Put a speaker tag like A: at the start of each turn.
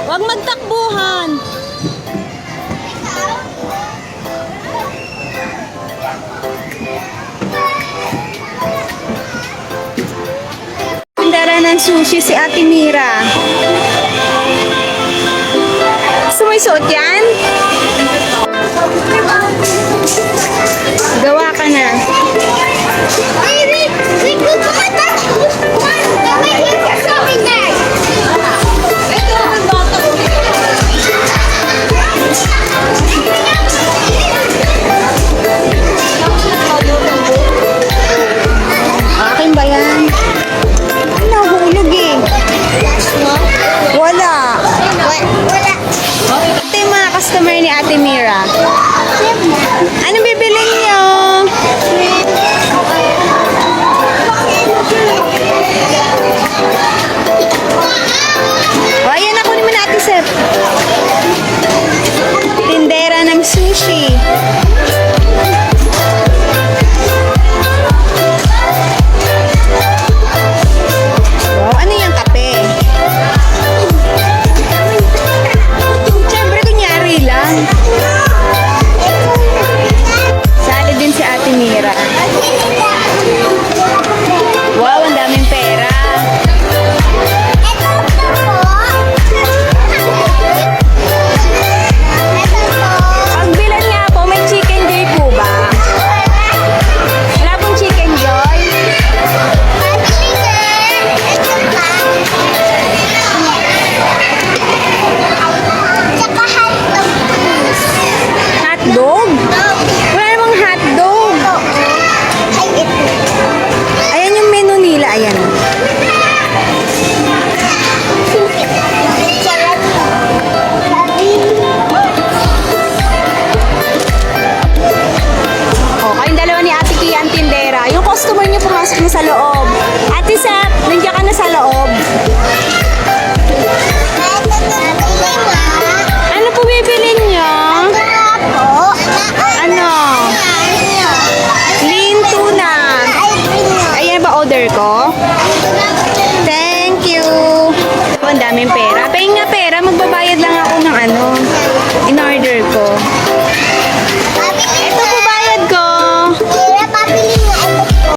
A: Huwag magtakbuhan. Tindera ng sushi si Ate Mira. Sumuisuot yan? Gawa ka na. Akin ba yan? Nahulog eh. Wala. Ito yung mga customer ni Ate Mira. Ano bibilin niyo? O, ayan ako naman Ate Sep. Tindera ng sushi. Wow, ano yung kape? Siyempre, kunyari lang. Sali din si Ate Mira. Wow, ang daming pera. Pagbilan nga po, may chicken joy po ba? Wala pong chicken joy? Hotdog? Wala namang hotdog. Ayan yung menu nila, ayan. O, kayong dalawa ni Ate Kia ang tindera. Yung customer niyo pumasok na sa loob.